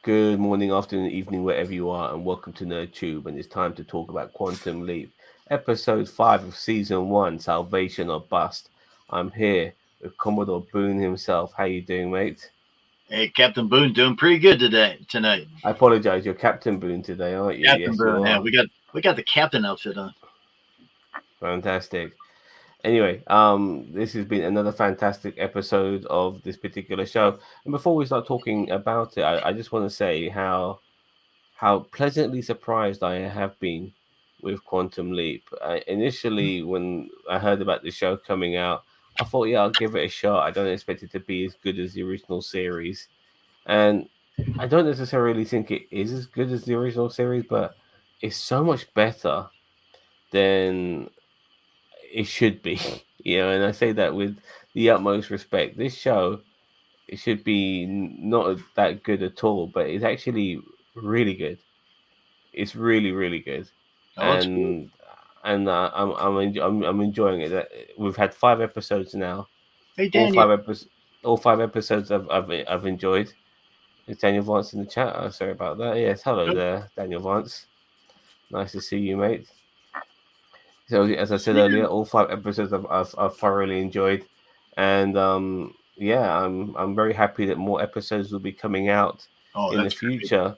Good morning, afternoon, evening, wherever you are, and welcome to NerdTube. And it's time to talk about Quantum Leap, episode 5 of season 1, Salvation or Bust. I'm here with Commodore Boone himself. How you doing, mate? Hey, Captain Boone, doing pretty good tonight. I apologize, you're Captain Boone today, aren't you? Captain Yes, you Boone, yeah, are. we got the captain outfit on. Fantastic. Anyway, this has been another fantastic episode of this particular show. And before we start talking about it, I just want to say how pleasantly surprised I have been with Quantum Leap. Initially, when I heard about the show coming out, I thought, yeah, I'll give it a shot. I don't expect it to be as good as the original series, and I don't necessarily think it is as good as the original series, but it's so much better than it should be. And I say that with the utmost respect. This show, it should be not that good at all, but it's actually really good. It's really really good, Oh, it's good. and I'm enjoying it. We've had 5 episodes now. Hey, All Daniel. five episodes. All 5 episodes I've enjoyed. Is Daniel Vance in the chat? Oh, sorry about that. Yes, hello Oh, there, Daniel Vance. Nice to see you, mate. So as I said yeah. earlier, all 5 episodes I've thoroughly enjoyed, and yeah, I'm very happy that more episodes will be coming out Oh, in the that's great. future,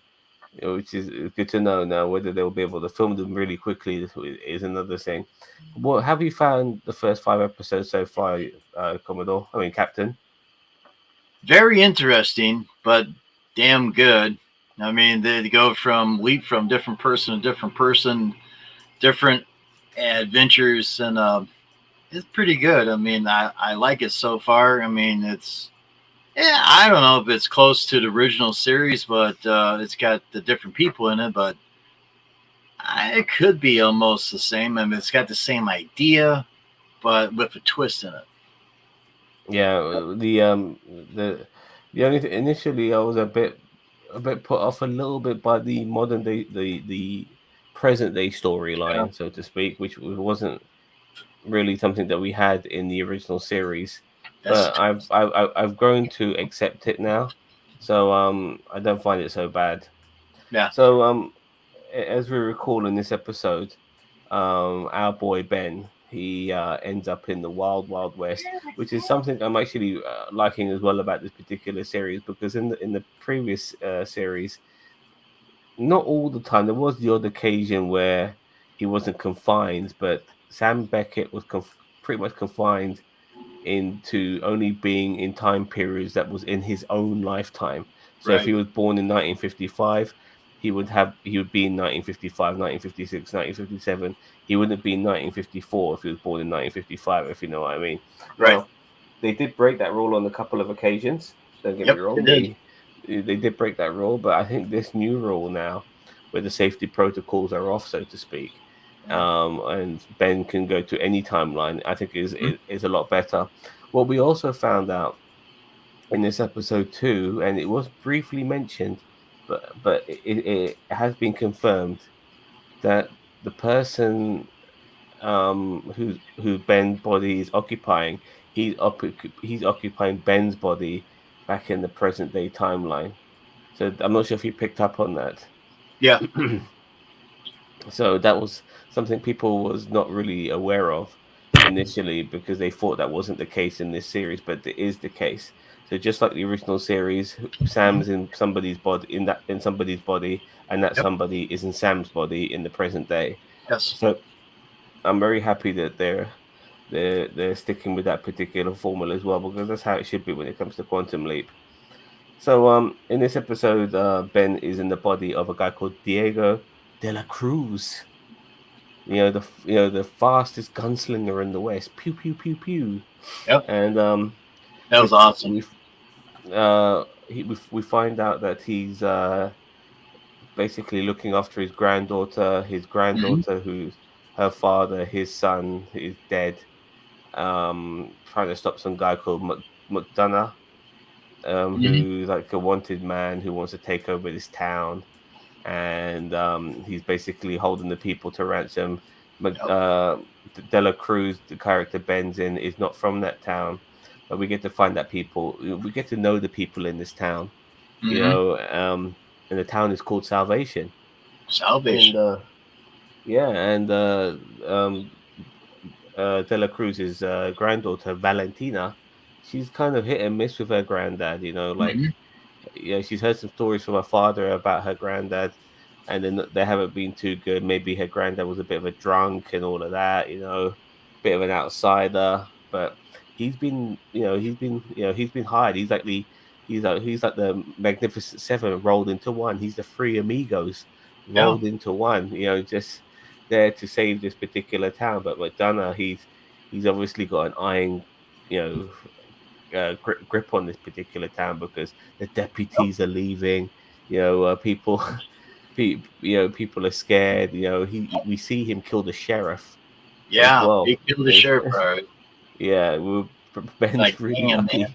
which is good to know. Now whether they'll be able to film them really quickly is another thing. What have you found the first 5 episodes so far, Commodore? I mean, Captain. Very interesting, but damn good. I mean, they go from leap from different person to different person, different adventures, and it's pretty good. I mean, I like it so far. I mean, yeah, I don't know if it's close to the original series, but it's got the different people in it, but it could be almost the same. I mean, it's got the same idea, but with a twist in it. Yeah, the only initially I was a bit put off a little bit by the modern day the present day Yeah, storyline, so to speak, which wasn't really something that we had in the original series. that's But I've grown to accept it now, so I don't find it so bad. yeah. So as we recall in this episode, our boy Ben, he ends up in the wild wild west, which is something I'm actually liking as well about this particular series, because in the previous series, not all the time, there was the odd occasion where he wasn't confined, but Sam Beckett was pretty much confined into only being in time periods that was in his own lifetime. So if Right. he was born in 1955, he would be in 1955, 1956, 1957. He wouldn't be in 1954 if he was born in 1955, if you know what I mean. Right. Now, they did break that rule on a couple of occasions. Don't get me Yep, it wrong. did. They did break that rule, but I think this new rule now, where the safety protocols are off, so to speak, Yeah. and Ben can go to any timeline, I think is, Mhm. is is a lot better. What we also found out in this episode too, and it was briefly mentioned, but it has been confirmed that the person who Ben's body is occupying, he's occupying Ben's body back in the present day timeline. So I'm not sure if you picked up on that. Yeah. So that was something people was not really aware of initially, because they thought that wasn't the case in this series, but it is the case. So just like the original series, Mhm. Sam's in somebody's body, in somebody's body, and that Yep. somebody is in Sam's body in the present day. Yes. So I'm very happy that they're sticking with that particular formula as well, because that's how it should be when it comes to Quantum Leap. So in this episode, Ben is in the body of a guy called Diego de la Cruz. The fastest gunslinger in the West. Pew pew pew pew. Yep. And That we was f- awesome. we f- we find out that he's basically looking after his granddaughter. His Hmm. granddaughter, who's her father, his son is dead. Trying to stop some guy called McDonough, Hmm. who's like a wanted man who wants to take over this town, and he's basically holding the people to ransom. Yep. Dela Cruz, the character Ben's in, is not from that town, but we get to find that people. We get to know the people in this town. You Hmm. know, and the town is called Salvation. And Salvation. yeah, and De La Cruz's granddaughter Valentina, she's kind of hit and miss with her granddad. Hmm. She's heard some stories from her father about her granddad, and then they haven't been too good. Maybe her granddad was a bit of a drunk and all of that. Bit of an outsider, but he's been hired. He's like the Magnificent Seven rolled into one. He's the three amigos Yeah. rolled into one. Just there to save this particular town. But McDonough, he's obviously got an iron, you grip on this particular town because the Yep. deputies are leaving. People, people are scared. We see him kill the sheriff as Yeah. He well. killed the sheriff. All right. Yeah, Like, Ben's really damn, man. lucky.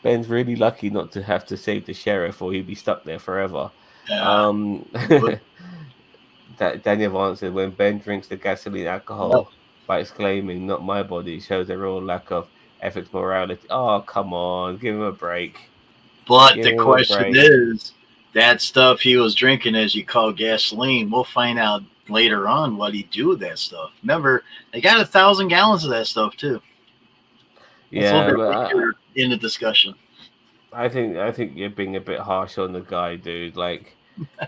Ben's really lucky not to have to save the sheriff, or he'd be stuck there forever. Yeah. Um, But, that Daniel answered when Ben drinks the gasoline yep. alcohol by exclaiming, "Not my body," shows a real lack of ethics, morality. Oh, come on, give him a break. But Give the him a question break. is, that stuff he was drinking, as you call gasoline, we'll find out later on what he do with that stuff. Remember, they got 1,000 gallons of that stuff too. That's a little Yeah, bit but later in the discussion. I think you're being a bit harsh on the guy, dude. Like,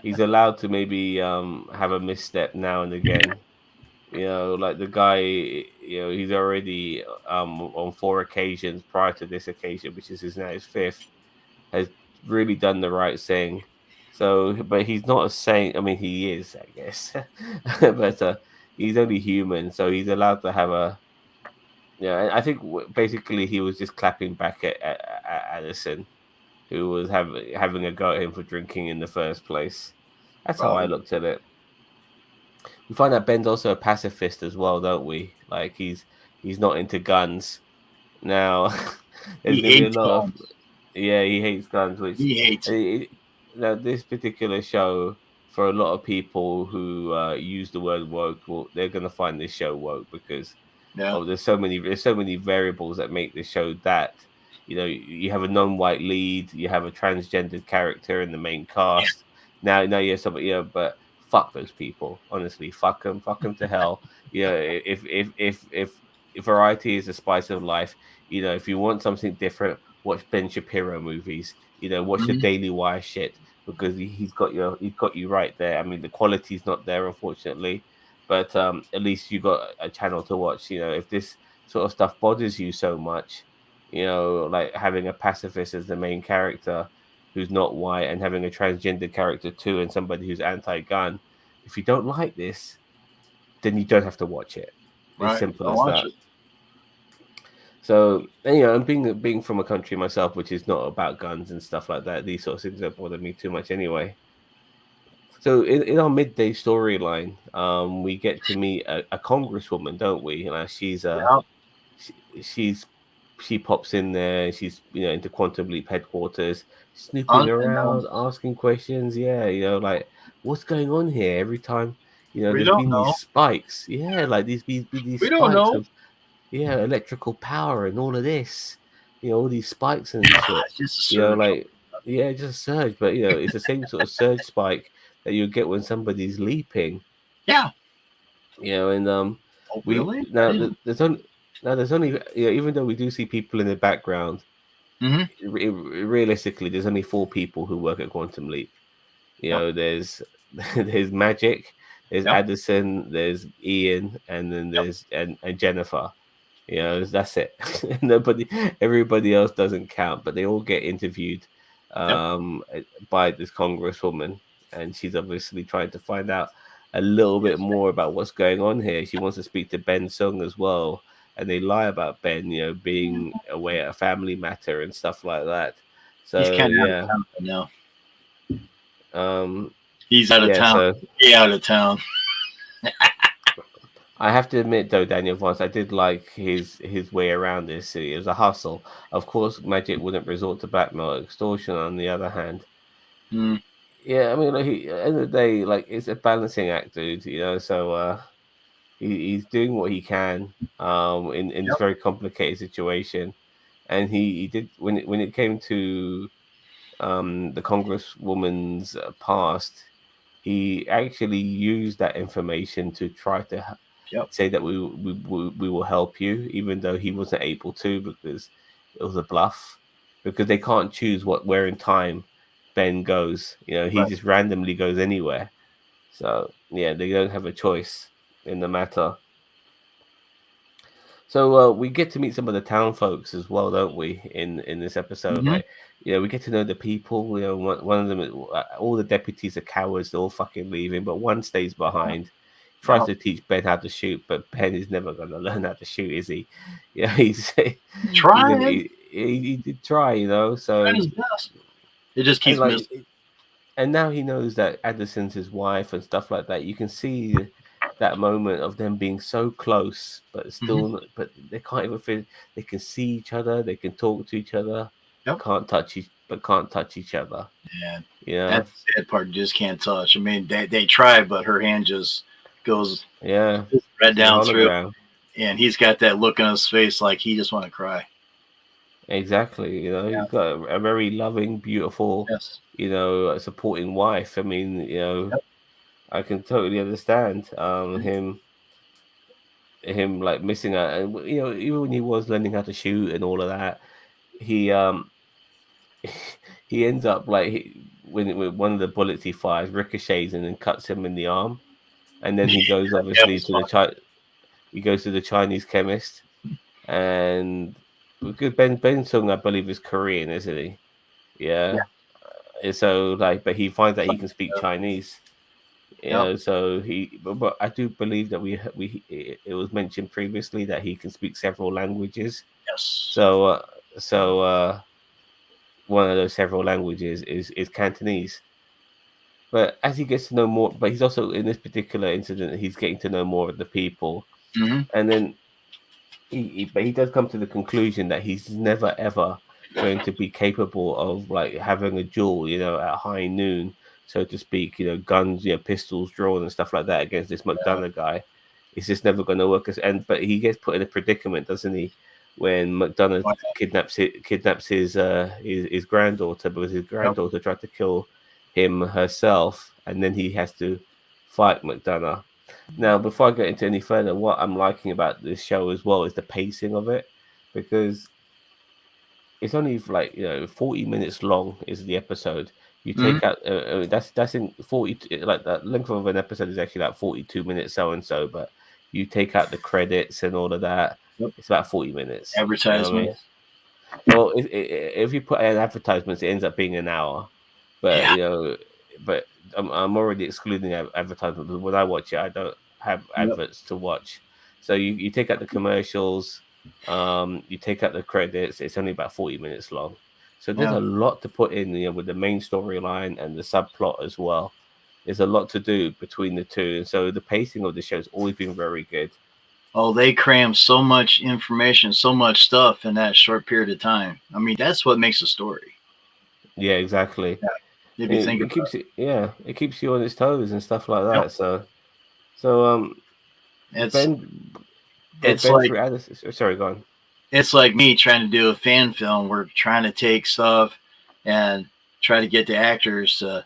he's allowed to maybe have a misstep now and again. Like the guy, he's already on four occasions prior to this occasion, which is his now his fifth, has really done the right thing. So, but he's not a saint. I mean, he is, I guess, but he's only human, so he's allowed to have a. Yeah, I think basically he was just clapping back at Addison, who was having a go at him for drinking in the first place. That's how I Probably. looked at it. We find out Ben's also a pacifist as well, don't we? Like he's not into guns. Now, there's He gonna be a hates lot of guns. yeah, he hates guns, which He hates it. it, now this particular show for a lot of people who use the word woke, well, they're gonna find this show woke because Yeah. oh, there's so many variables that make the show that. You have a non-white lead, you have a transgendered character in the main Yeah. cast. Now you have somebody, but fuck those people. Honestly, fuck them to hell. If variety is the spice of life, if you want something different, watch Ben Shapiro movies. Watch the Hmm. Daily Wire shit because he's got you right there. I mean, the quality's not there, unfortunately, but at least you got a channel to watch. If this sort of stuff bothers you so much, like having a pacifist as the main character who's not white and having a transgender character too and somebody who's anti-gun, if you don't like this, then you don't have to watch it. It's Right. simple Don't as watch that. it. So, and, and being from a country myself, which is not about guns and stuff like that, these sort of things don't bother me too much anyway. So in our midday storyline, we get to meet a congresswoman, don't we? Yeah. she, she's she pops in there. She's into Quantum Leap headquarters, snooping around, Unannounced. asking questions. Yeah, like what's going on here? Every time, We there's don't been these know. spikes. Yeah, like these We don't spikes know. of electrical power and all of this. All these spikes and shit. It's just a surge. Like yeah, just surge, but it's the same sort of surge spike that you get when somebody's leaping. Yeah. And Oh, we really? I now didn't. there's only even though we do see people in the background, Hmm. realistically, there's only four people who work at Quantum Leap. Yep. There's there's Magic, there's Yep. Addison, there's Ian, and then Yep. and Jennifer. That's it. Everybody else doesn't count, but they all get interviewed Yep. by this congresswoman, and she's obviously trying to find out a little bit Yes. more about what's going on here. She wants to speak to Ben Sung as well, and they lie about Ben, being away at a family matter and stuff like that. He's So kind of out of yeah, town right now. um, He's out of yeah. town. So Way out of town. I have to admit, though, Daniel Vance, I did like his way around this. It was a hustle. Of course, Magic wouldn't resort to blackmail or extortion. On the other hand, Mm. yeah, I mean, like, at the end of the day, like it's a balancing act, dude. So he's doing what he can in this Yep. very complicated situation, and he did when it came to the congresswoman's past, he actually used that information to try to Yep. say that we will help you, even though he wasn't able to because it was a bluff. Because they can't choose where in time Ben goes. He Right. just randomly goes anywhere. So yeah, they don't have a choice in the matter. So we get to meet some of the town folks as well, don't we? In this episode, Hmm. like we get to know the people. One of them, all the deputies are cowards. They're all fucking leaving, but one stays behind. Tries Yep. to teach Ben how to shoot, but Ben is never going to learn how to shoot, is he? Yeah, he's Tried. never. He did try, Tried So his best. It just and keeps like missing. and now he knows that Addison's his wife and stuff like that. You can see that moment of them being so close, but Hmm. still, but they can't even feel. They can see each other, they can talk to each other, Yep. can't touch each other. And You know? that's the sad part. You just can't touch. I mean, they try, but her hand just goes Yeah, right she's a down through, hologram. and he's got that look on his face like he just want to cry. Exactly. Yeah. He's got a very loving, beautiful, Yes. supporting wife. I mean, Yep. I can totally understand him like missing out, and even when he was learning how to shoot and all of that, he he ends up like when one of the bullets he fires ricochets and then cuts him in the arm, and then he goes That obviously was to fun. he goes to the Chinese chemist, and because Ben Sung I believe is Korean, isn't he? Yeah. Yeah. So like, but he finds that he Something can speak like that. Chinese. Yep. So but I do believe that it was mentioned previously that he can speak several languages. Yes. So one of those several languages is Cantonese. But as he gets to know more, but he's also in this particular incident, he's getting to know more of the people, Hmm. and then but he does come to the conclusion that he's never ever going to be capable of like having a duel, at high noon, so to speak, guns, pistols drawn and stuff like that against this Yeah. McDonough guy. It's just never going to work. But he gets put in a predicament, doesn't he, when McDonough Why kidnaps his granddaughter because his not? Yep. granddaughter tried to kill him herself, and then he has to fight McDonough. Now, before I get into any further, what I'm liking about this show as well is the pacing of it, because it's only like 40 minutes long is the episode. You Hmm. take out that's in 40, like that length of an episode is actually like 42 minutes so and so, but you take out the credits and all of that, Yep. it's about 40 minutes. You know what I mean? Advertisements. Well, if you put in advertisements, it ends up being an hour. But Yeah. but I'm already excluding advertisements. When I watch it, I don't have Yep. adverts to watch. So you take out the commercials, you take out the credits. It's only about 40 minutes long. So there's Yeah. a lot to put in, with the main storyline and the subplot as well. There's a lot to do between the two, and so the pacing of the show has always been very good. Oh, they cram so much information, so much stuff in that short period of time. I mean, that's what makes a story. Yeah, exactly. Yeah. If you think It about keeps it keeps you on its toes and stuff like it. Yep. that. So It's Ben it's Ben like through Addison. Sorry, go on. it's like me trying to do a fan film. We're trying to take stuff and try to get the actors to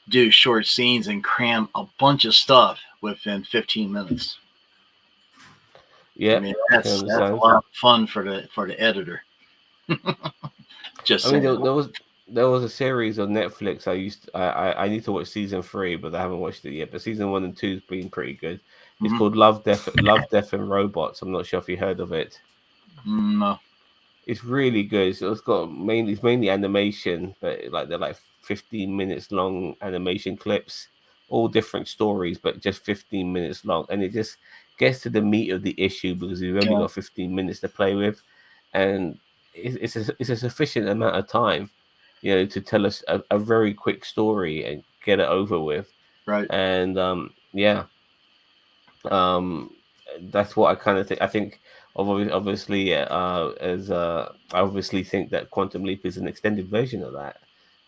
do short scenes and cram a bunch of stuff within 15 minutes. I Yeah, mean, I can that's a understand. lot of fun for the editor. Just I mean, saying. there was a series on Netflix. I need to watch season 3, but I haven't watched it yet. But season 1 and 2's been pretty good. It's Mm-hmm. called Love, Death, and Robots. I'm not sure if you heard of it. No. It's really good. So it's mainly animation, but like they're like 15 minutes long animation clips, all different stories, but just 15 minutes long, and it just gets to the meat of the issue because we've only Yeah. got 15 minutes to play with, and it's a sufficient amount of time, to tell us a very quick story and get it over with, Right. and yeah, um, that's what I kind of think. I think obviously, as I obviously think that Quantum Leap is an extended version of that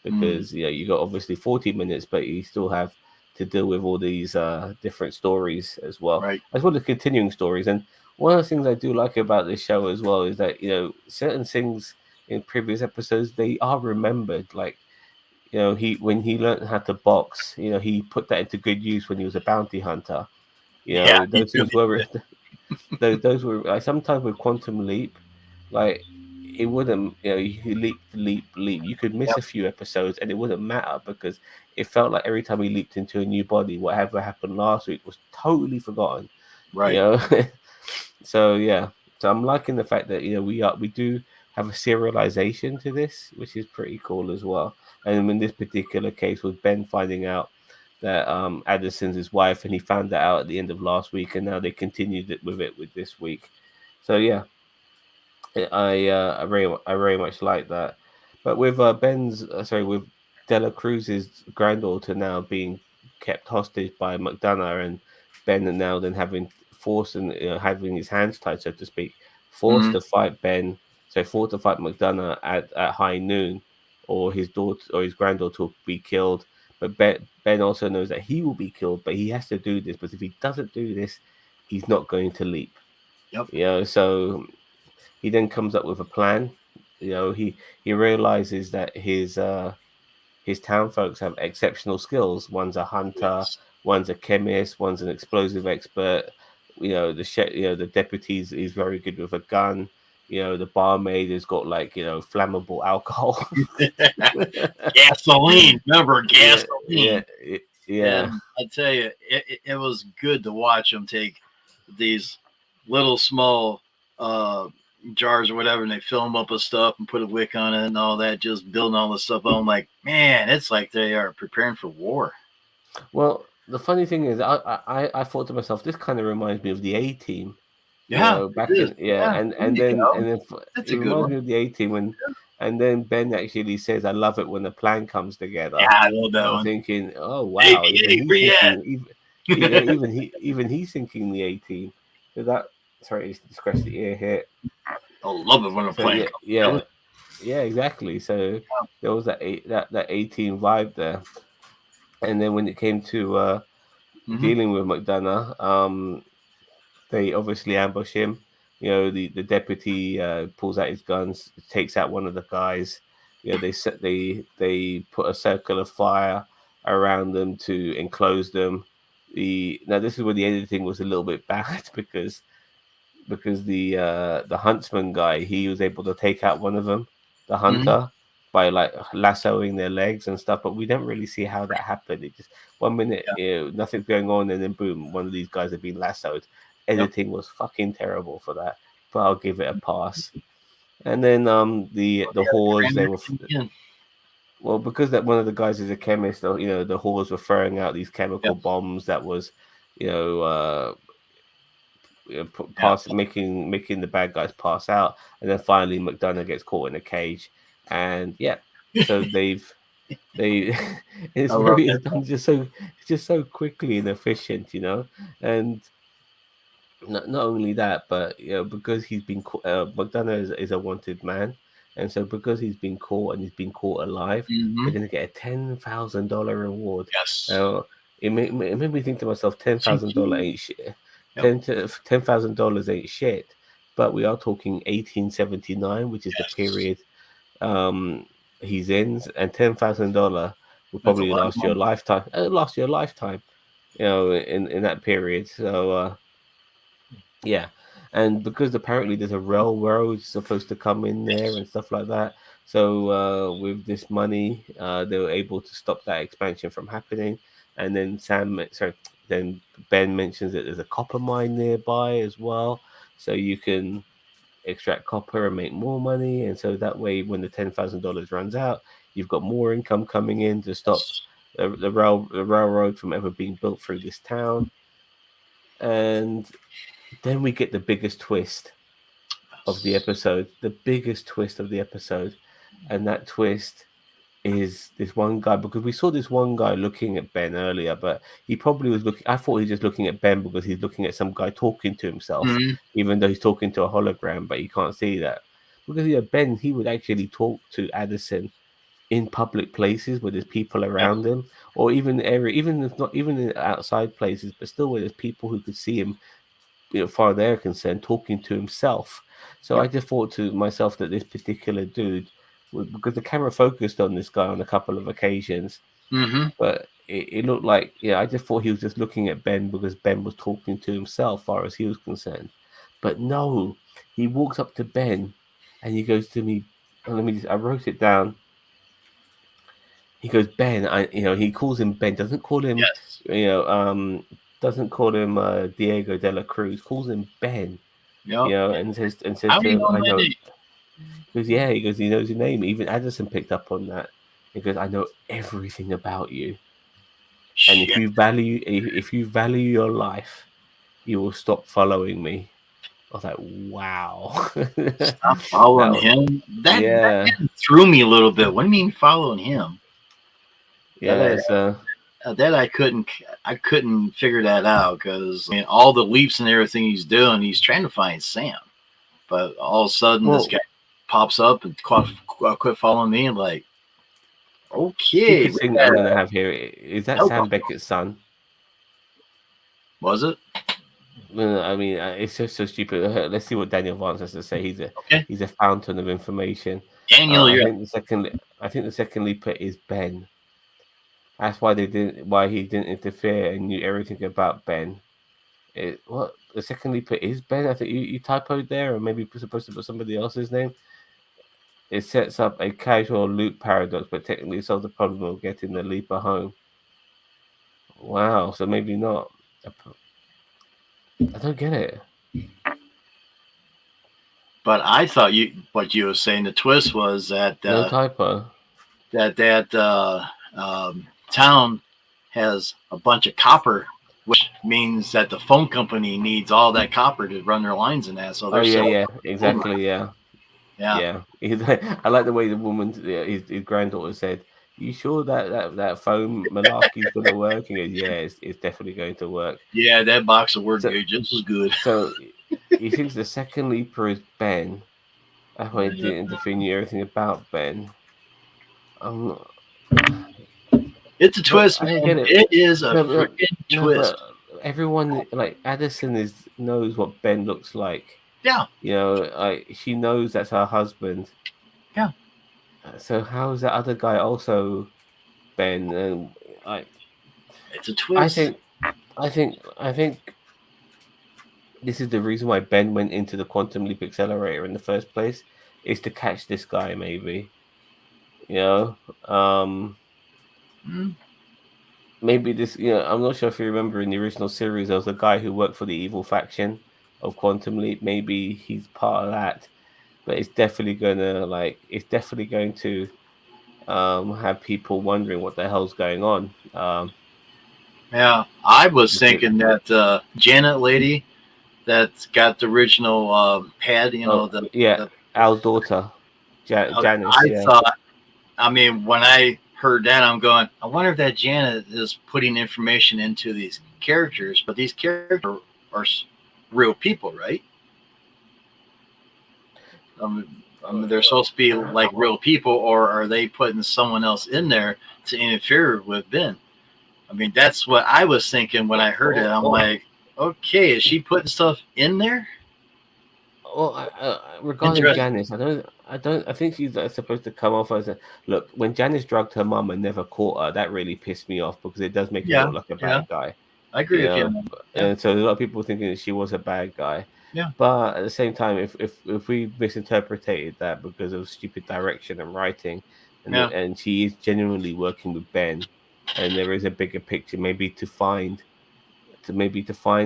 Mm. because you got obviously 40 minutes, but you still have to deal with all these different stories as well, Right. as well as continuing stories. And one of the things I do like about this show as well is that certain things in previous episodes they are remembered, like he when he learned how to box, he put that into good use when he was a bounty hunter. Yeah, he Those really things were did. those were like sometimes with Quantum Leap, like it wouldn't, you leap. You could miss Yep. a few episodes and it wouldn't matter because it felt like every time he leaped into a new body, whatever happened last week was totally forgotten. You Right. know, so yeah, so I'm liking the fact that we do have a serialization to this, which is pretty cool as well. And in this particular case, with Ben finding out that Addison's his wife, and he found that out at the end of last week, and now they continued it with this week. So yeah, I very much like that. But with with Dela Cruz's granddaughter now being kept hostage by McDonough, and Ben and now then having forced and having his hands tied, so to speak, forced Hmm. to fight Ben, so forced to fight McDonough at high noon, or his daughter or his granddaughter will be killed. But Ben also knows that he will be killed, but he has to do this because if he doesn't do this, he's not going to leap. Yep. So he then comes up with a plan. He realizes that his town folks have exceptional skills. One's a hunter, Yes. one's a chemist, one's an explosive expert. The deputies is very good with a gun. The barmaid has got like flammable alcohol. Gasoline. Remember yeah, yeah, gasoline. yeah. And I tell you, it was good to watch them take these little small uh, jars or whatever, and they fill them up with stuff and put a wick on it and all that, just building all this stuff. I'm like, man, it's like they are preparing for war. Well, the funny thing is, I thought to myself, this kind of reminds me of the A Team. Yeah, it Back is. in Yeah, and there you go. That's it a good reminds one. me of the A Team and then Ben actually says, "I love it when the plan comes together." Yeah, I love And that I'm one. thinking, "Oh wow, even AKA, he's where you at? thinking even he's thinking the A Team." So that sorry, just scratch the ear here. I love it when a So plan yeah, comes yeah, together. yeah, exactly. So there was that A Team vibe there, and then when it came to Mm-hmm. dealing with McDonough, they obviously ambush him. The deputy pulls out his guns, takes out one of the guys. They put a circle of fire around them to enclose them. The Now this is where the editing was a little bit bad because the huntsman guy, he was able to take out one of them, the Mm-hmm. hunter, by like lassoing their legs and stuff. But we don't really see how that happened. It just 1 minute, Yeah. nothing's going on, and then boom, one of these guys have been lassoed. Yep. Editing was fucking terrible for that, but I'll give it a pass. And then the whores, they were Yeah. well, because that one of the guys is a chemist. The whores were throwing out these chemical Yep. bombs that was you know uh Yeah. pass making the bad guys pass out, and then finally McDonough gets caught in a cage, and yeah, so they I love it's done just so quickly and efficient, and not only that, but because he's been caught, McDonough is a wanted man, and so because he's been caught and he's been caught alive, that. Mm-hmm. they're gonna get a $10,000 reward. Yes. Uh, it made me think to myself, $10,000 ain't shit. Yep. $10,000 ain't shit, but we are talking 1879, which is the Yes. period um he's in, and $10,000 will That's a probably lot of last you a money. lifetime. Last you a lifetime, in that period. So yeah, and because apparently there's a railroad supposed to come in there Yes. and stuff like that. So with this money, they were able to stop that expansion from happening. And then then Ben mentions that there's a copper mine nearby as well, so you can extract copper and make more money. And so that way, when the $10,000 runs out, you've got more income coming in to stop Yes. the railroad from ever being built through this town. And then we get the biggest twist of the Yes. episode, the biggest twist of the episode, and that twist is this one guy, because we saw this one guy looking at Ben earlier, but he probably was looking. I thought he was just looking at Ben because he's looking at some guy talking to himself, Mm-hmm. even though he's talking to a hologram, but you can't see that because Ben, he would actually talk to Addison in public places where there's people Yep. around him, or even if not even in outside places, but still where there's people who could see him, far they're concerned, talking to himself. So I Yep. just thought to myself that this particular dude, because the camera focused on this guy on a couple of occasions, Mm-hmm. but it looked like, yeah, I just thought he was just looking at Ben because Ben was talking to himself, as far as he was concerned. But no, he walks up to Ben, and he goes to me. Let me just, I wrote it down. He goes, Ben, he calls him Ben, doesn't call him, Yes. you know, doesn't call him Diego de la Cruz, calls him Ben, Yep. and says How to do you him, know I my know. name? He goes, yeah, he goes, he knows your name. Even Addison picked up on that. He goes, I know everything about you, and Shit. if you value your life, you will stop following me. I was like, wow. Stop That following was, him. That yeah, kind of threw me a little bit. What do you mean following him? That yeah. So that I couldn't figure that out because I mean all the leaps and everything he's doing, he's trying to find Sam, but all of a sudden this guy well, pops up and quit following me and like okay, stupid we thing that I'm got gonna have here is that help him. Sam Beckett's son. Was it I mean, it's just so stupid. Let's see what Daniel Vance has to say. okay? He's a fountain of information. Daniel, I you're think the second leaper is Ben. That's why why he didn't interfere and knew everything about Ben. What the second leaper is Ben? I think you typoed there, or maybe supposed to put somebody else's name. It sets up a casual loop paradox, but technically solves the problem of getting the leaper home. Wow, so maybe not. I don't get it. but I thought what you were saying. The twist was that No typo. town has a bunch of copper, which means that the phone company needs all that copper to run their lines and that. So Oh they're yeah, selling yeah, gold mine. exactly, yeah. Yeah, Yeah, I like the way the woman, yeah, his granddaughter said, "You sure that phone malarkey's gonna work?" He goes, "Yeah, it's definitely going to work." yeah, that box of word So, gauge just as good. so he thinks the second leaper is Ben. That's why he Yeah. didn't interfere, knew everything about Ben. I'm not, It's a but twist, I don't man. get it. It is a No, no, freaking no, but twist. everyone like Addison is knows what Ben looks like. Yeah, Like she knows that's her husband. yeah, So how is that other guy also Ben? And I, it's a I twist. think, I think this is the reason why Ben went into the quantum leap accelerator in the first place, is to catch this guy. Maybe you know, um, Mm, maybe this. I'm not sure if you remember in the original series, there was a guy who worked for the evil faction of Quantum Leap. Maybe he's part of that, but it's definitely going to have people wondering what the hell's going on. yeah, I was Because, thinking that Janet lady that's got the original pad, oh yeah, the Al's daughter, Janice. I Yeah. thought, I mean, when I heard that, I'm going, I wonder if that Janet is putting information into these characters, but these characters are real people, right? They're supposed to be like real people, or are they putting someone else in there to interfere with Ben? I mean, that's what I was thinking when I heard it. I'm like, okay, is she putting stuff in there? Well, regarding Interesting. Janice, I think she's supposed to come off as a look. When Janice drugged her mum and never caught her, that really pissed me off because it does make her Yeah, look like a yeah, bad guy, I agree with you. Yeah, And so a lot of people thinking that she was a bad guy, yeah, but at the same time, if we misinterpreted that because of stupid direction and writing, yeah, and she is genuinely working with Ben, and there is a bigger picture, maybe to find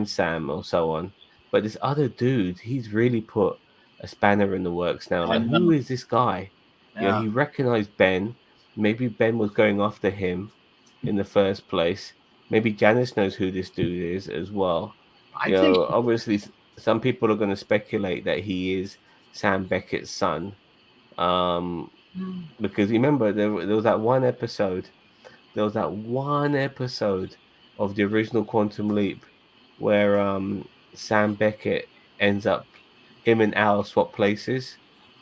Sam or so on. But this other dude, he's really put a spanner in the works now. I Like, who know. is this guy? Yeah, He recognized Ben. Maybe Ben was going after him in the first place. Maybe Janice knows who this dude is as well. I think. Obviously, some people are going to speculate that he is Sam Beckett's son. Um, because remember, there was that one episode of the original Quantum Leap where Sam Beckett ends up him and Al swap places.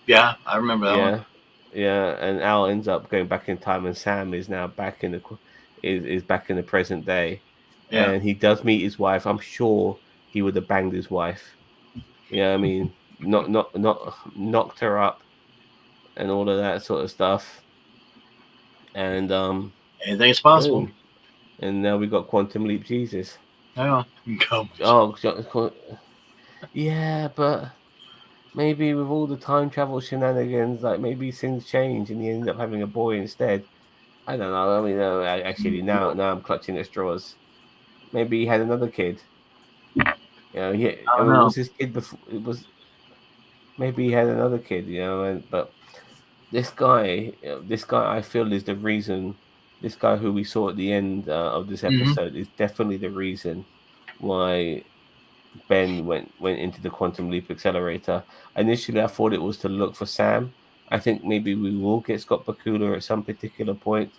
Yeah, I remember that one. Yeah, yeah, and Al ends up going back in time, and Sam is now back in is back in the present day, Yeah, and he does meet his wife. I'm sure he would have banged his wife. Yeah, I mean, not knocked her up. and all of that sort of stuff. And Anything's possible. boom, and now we got Quantum Leap Jesus. Yeah. Go. Oh, yeah, but maybe with all the time travel shenanigans, like maybe things change and he ended up having a boy instead. I don't know. I mean, no, actually, now I'm clutching at straws. Maybe he had another kid. You know, I I don't mean, know. was his kid before? It was maybe he had another kid. You know, and but this guy, I feel is the reason. This guy who we saw at the end of this Hmm. episode is definitely the reason why Ben went into the quantum leap accelerator. Initially, I thought it was to look for Sam. I think maybe we will get Scott Bakula at some particular point.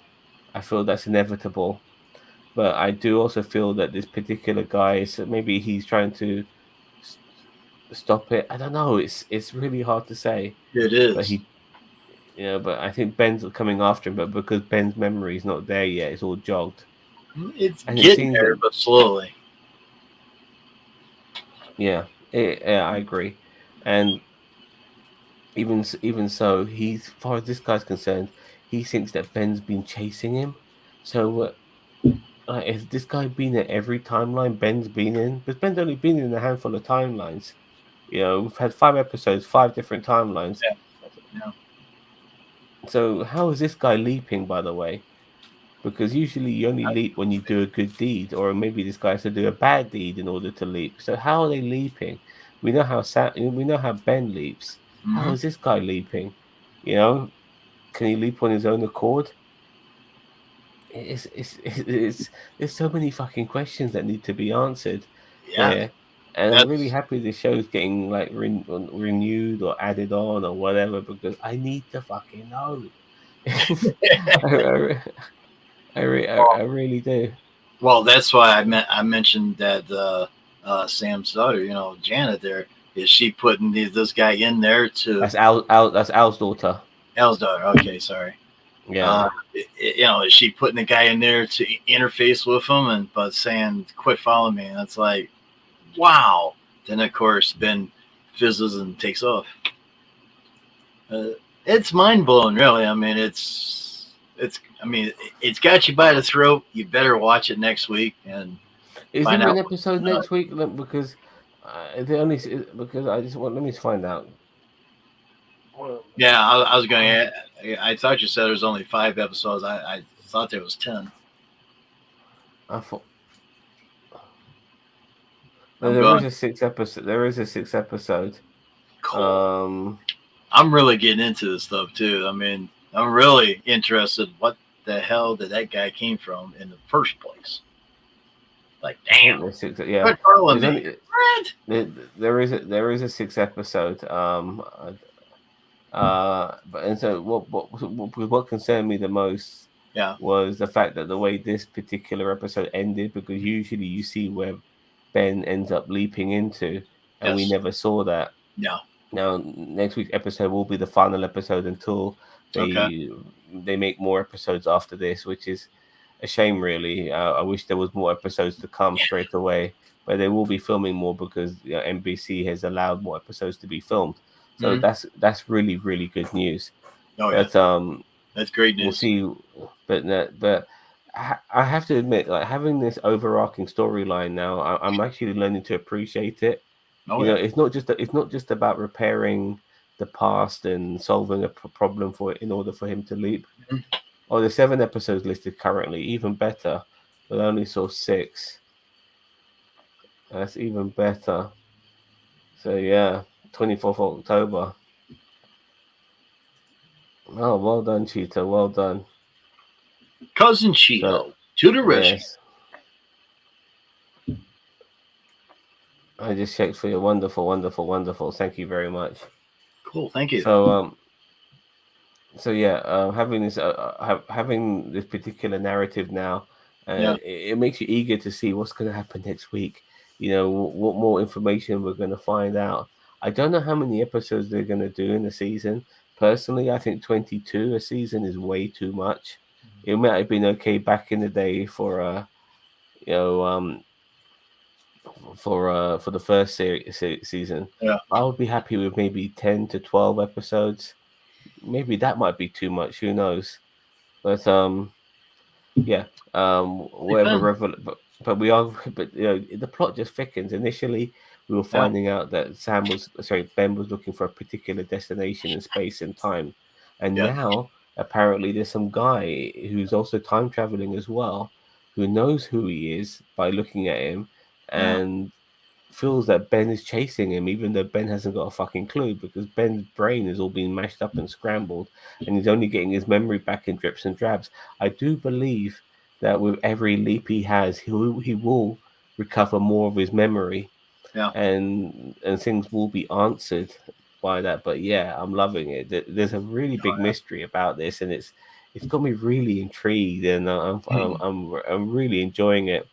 I feel that's inevitable, but I do also feel that this particular guy is maybe he's trying to s- stop it. I don't know. It's really hard to say, It but is. he, but I think Ben's coming after him, but because Ben's memory is not there yet, it's all jogged, It's and it getting seems there, that but slowly. yeah, I agree, and even so, he's as far as this guy's concerned, he thinks that Ben's been chasing him. So, has this guy been at every timeline Ben's been in? Because Ben's only been in a handful of timelines. You know, we've had 5 episodes, 5 different timelines. Yeah. Yeah. So, how is this guy leaping? By the way, because usually you only leap when you do a good deed, or maybe this guy has to do a bad deed in order to leap. So, how are they leaping? We know how Ben leaps. How Hmm. is this guy leaping? You know, can he leap on his own accord? It's there's so many fucking questions that need to be answered Yeah. here, and I'm really That's happy the show's getting like renewed or added on or whatever because I need to fucking know. I, I, I really do. well. That's why I mentioned that Sam's daughter, Janet. There is she putting this guy in there to That's Al's daughter. Al's daughter. Okay, sorry. Yeah, Is she putting the guy in there to interface with him and but saying quit following me? And it's like, wow. Then of course Ben fizzles and takes off. Uh, it's mind blowing, really. I mean, it's. I mean, it's got you by the throat. You better watch it next week and is find there an out what's episode going on. next week? Look, because the only because I just want let me find out. Well, Yeah, I was going. I, I thought you said there was only 5 episodes. I thought there was 10. I thought no, I'm there going is a 6 episode. There is a 6 episode. cold. Um, I'm really getting into this stuff too. I mean, I'm really interested. What the hell did that guy came from in the first place? Like, I think damn, there's six. Yeah, quit calling there's me. only What? there is a 6 episode. But and so what concerned me the most Yeah. was the fact that the way this particular episode ended, because usually you see where Ben ends up leaping into, and we Yes. never saw that. Yeah. Now, next week's episode will be the final episode until Okay. they they make more episodes after this, which is a shame, really. I wish there was more episodes to come straight away, but they will be filming more because NBC has allowed more episodes to be filmed. So Hmm. that's really good news. Oh yeah, But that's great we'll news. see. But I have to admit, like having this overarching storyline now, I'm actually learning to appreciate it. Oh yeah. It's not just about repairing the past and solving a problem for it in order for him to leap. Mhm. Oh, there's 7 episodes listed currently, even better. But I only saw 6. That's even better. So yeah, 24th of October. Oh, well done, Cheetah. Well done. Cousin So Cheeto to the rescue. yes, I just checked for you. Wonderful, wonderful, wonderful. Thank you very much. Cool. Thank you. So yeah, having this particular narrative now, Yeah. it makes you eager to see what's going to happen next week. You know what more information we're going to find out. I don't know how many episodes they're going to do in the season. Personally, I think 22 a season is way too much. It might have been okay back in the day for you know for the first season. Yeah. I would be happy with maybe 10 to 12 episodes. maybe that might be too much. Who knows? But yeah, whatever. Depends. But we are. But the plot just thickens. Initially, we were Yeah, finding out that Ben was looking for a particular destination in space and time, and yeah, now apparently there's some guy who's also time traveling as well, who knows who he is by looking at him, yeah. and feels that Ben is chasing him, even though Ben hasn't got a fucking clue because Ben's brain is all being mashed up and scrambled, and he's only getting his memory back in drips and drabs. I do believe that with every leap he has, he will recover more of his memory, Yeah. and things will be answered by that. But yeah, I'm loving it. There's a really big mystery about this, and it's got me really intrigued, and I'm really enjoying it.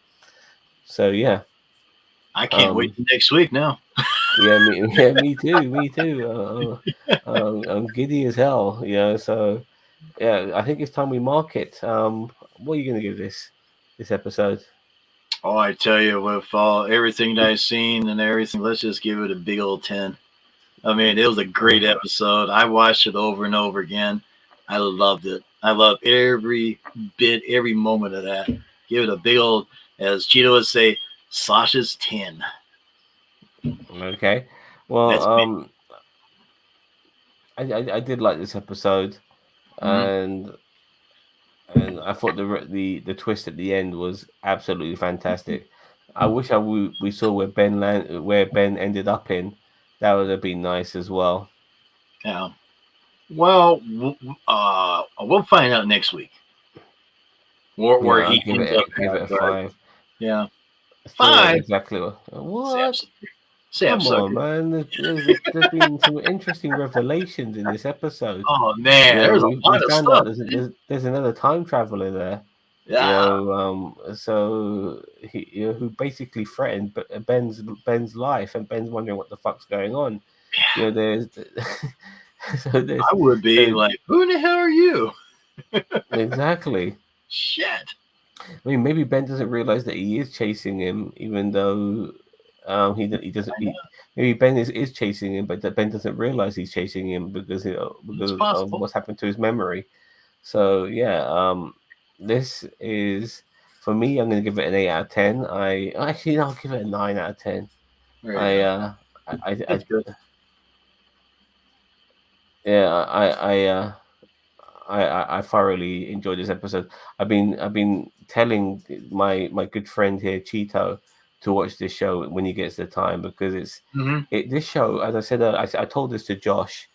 So yeah. I can't wait Um, till next week now. Yeah, me, yeah, me too, me too. I'm giddy as hell, So yeah, I think it's time we mark it. What are you gonna give this episode? Oh, I tell you, with everything that I've seen and everything, let's just give it a big old 10. I mean, it was a great Uh, episode. I watched it over and over again. I loved it. I loved every bit, every moment of that. Give it a big old, as Cheeto would say, Sasha's 10. okay. Well, That's me. I did like this episode, Mm-hmm. and and I thought the twist at the end was absolutely fantastic. I wish we saw where Ben ended up in. That would have been nice as well. Yeah. Well, we'll find out next week where I'll he ends up give it at. a But 5. yeah, Still not 5. exactly Sap, what. sap Come on, sucker. man. There's been some interesting revelations in this episode. Oh man, there's a We lot of found out stuff. there's another time traveler there. Yeah. So who basically threatened Ben's life, and Ben's wondering what the fuck's going on. There's so there's I would be so like, who the hell are you? exactly. Shit. I mean, maybe Ben doesn't realize that he is chasing him, even though he doesn't. Maybe Ben is chasing him, but that Ben doesn't realize he's chasing him It's because of possible. what's happened to his memory. So yeah, this is for me. I'm going to give it an 8 out of 10. I'll give it a 9 out of 10. There you I go. uh That's good. yeah I thoroughly enjoyed this episode. I've been telling my good friend here, Cheeto, to watch this show when he gets the time because Mm-hmm. this show, as I said, I told this to Josh,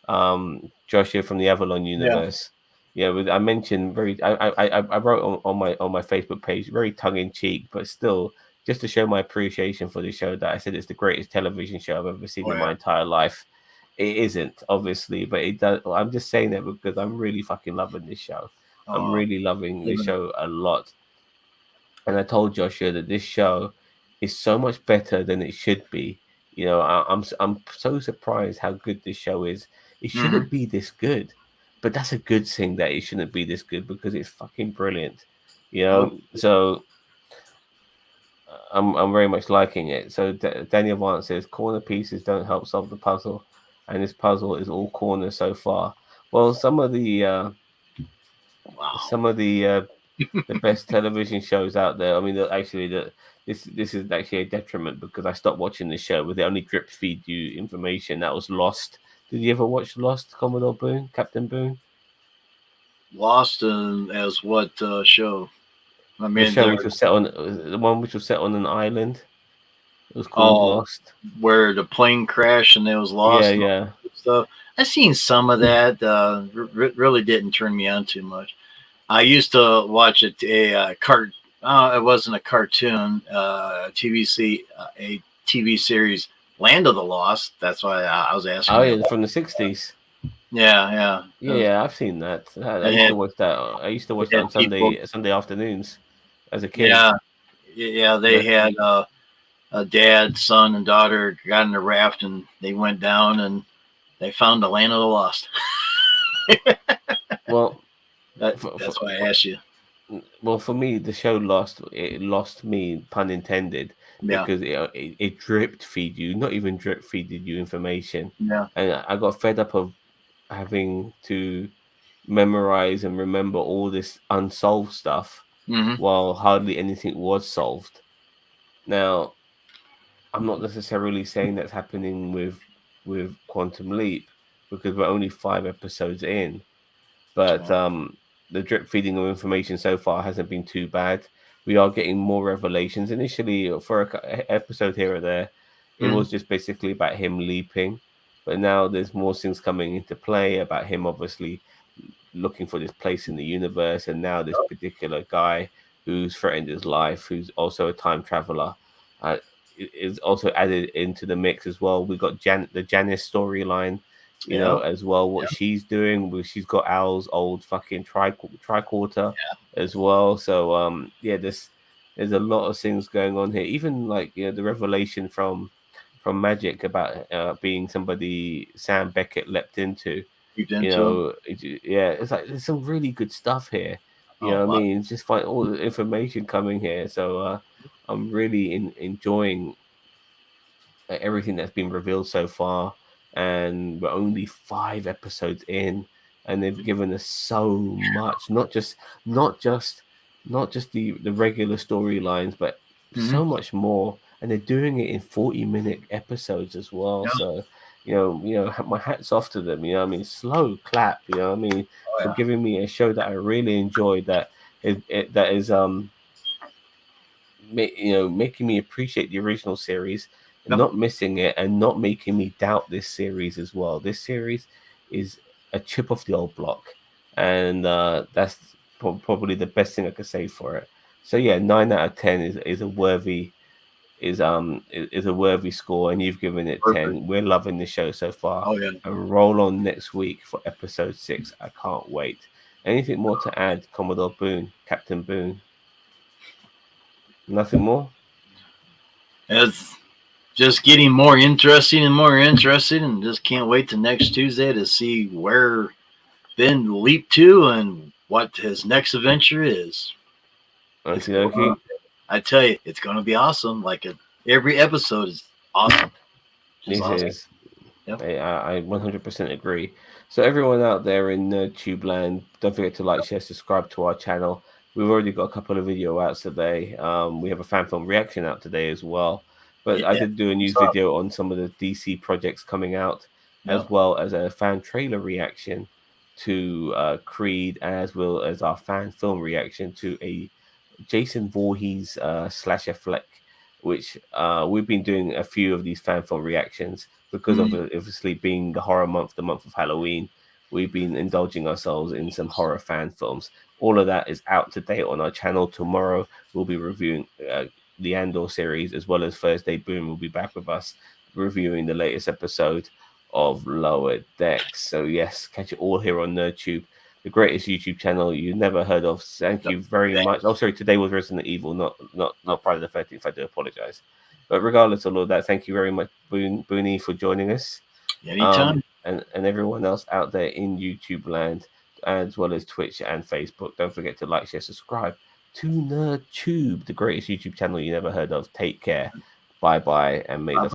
Josh here from the Avalon Yeah. universe. Yeah, I mentioned I wrote on my Facebook page very tongue in cheek, but still just to show my appreciation for the show that I said it's the greatest television show I've ever seen Oh in my yeah. entire life. It isn't, obviously, but it does. I'm just saying that because I'm really fucking loving this show. I'm Oh, really loving this living it. show a lot. And I told Joshua that this show is so much better than it should be. I'm so surprised how good this show is. It Mm-hmm. shouldn't be this good, but that's a good thing that it shouldn't be this good because it's fucking brilliant. Oh, So I'm very much liking it. So Daniel Vance says corner pieces don't help solve the puzzle, and this puzzle is all corners so far. Well, wow. some of the best television shows out there. I mean, actually, this is actually a detriment because I stopped watching the show where they only drip feed you information. That was Lost. Did you ever watch Lost, Commodore Boone, Captain Boone? Lost in as what show? I The mean, show there. which was set on the one which was set on an island. It was called Oh, Lost. where the plane crashed and it was Yeah, lost and all yeah. that stuff. I seen some of that. Really didn't turn me on too much. I used to watch a cart. It wasn't a cartoon. A TV series, Land of the Lost. That's why I was asking Oh you. yeah, from the 60s. Yeah, yeah. Yeah, yeah, I've seen that. I It used had, to watch that. I used to it watch that had on people. Sunday afternoons as a kid. Yeah, yeah. They But had a dad, son, and daughter got in a raft and they went down and they found the Land of the Lost. well, for, That's why I asked you. for me, the show lost me, pun intended, Yeah, because it dripped feed you, not even drip feeded you information, yeah. and I got fed up of. having to memorize and remember all this unsolved stuff Hmm. while hardly anything was solved. Now, I'm not necessarily saying that's happening with Quantum Leap because we're only 5 episodes in, but So, the drip feeding of information so far hasn't been too bad. We are getting more revelations. Initially, for episode here or there, it hmm. was just basically about him leaping, but now there's more things coming into play about him obviously looking for this place in the universe, and now this particular guy who's threatened his life, who's also a time traveler, uh, is also added into the mix as well. We got the Janice storyline, Yeah. as well. What she's doing, she's got Al's old fucking tricorder as well. So yeah, there's a lot of things going on here. Even like the revelation from Magic about being somebody Sam Beckett leapt into. Deep into them. Yeah, it's like there's some really good stuff here. You Oh, know a what I lot. mean? Just find all the information coming here. So I'm really enjoying everything that's been revealed so far, and we're only 5 episodes in, and they've given us so much. Not just not just the regular storylines, but Hmm. so much more. And they're doing it in 40-minute episodes as well. Yeah. So my hats off to them. I mean, slow clap. I mean, Oh, for yeah. giving me a show that I really enjoyed. That is making me appreciate the original series and Yep. not missing it and not making me doubt this series as well. This series is a chip off the old block, and that's probably the best thing I could say for it. So yeah, 9 out of 10 is a worthy score, and you've given it Perfect. 10. We're loving the show so far, Oh, yeah. and roll on next week for episode 6. I can't wait. Anything more to add, Commodore Boone, Captain Boone? Nothing more. It's just getting more interesting and more interesting, and just can't wait to next Tuesday to see where Ben leaped to and what his next adventure is. It's Okie going. dokie. I tell you, it's going to be awesome. Every episode is awesome, just This awesome. is, Yep. I 100% agree. So, everyone out there in Tube land, don't forget to like, share, subscribe to our channel. We've already got a couple of video outs today. We have a fan film reaction out today as well. But I Yeah. did do a news What's up? video on some of the DC projects coming out, Yep. as well as a fan trailer reaction to Creed, as well as our fan film reaction to a Jason Voorhees slasher flick, which we've been doing a few of these fan film reactions because of Mm. it obviously being the horror month, the month of Halloween. We've been indulging ourselves in some horror fan films. All of that is out today on our channel. Tomorrow we'll be reviewing the Andor series, as well as Thursday. Boom will be back with us reviewing the latest episode of Lower Decks. So yes, catch it all here on NerdTube, the greatest YouTube channel you never heard of. Thank Yep. you very much. Oh, sorry, today was Resident Evil, not Friday the 13th. I do apologize. But regardless of all that, thank you very much, Booney, for joining us. Anytime. And everyone else out there in YouTube land, as well as Twitch and Facebook. Don't forget to like, share, subscribe to NerdTube, the greatest YouTube channel you never heard of. Take care. Bye bye, and may the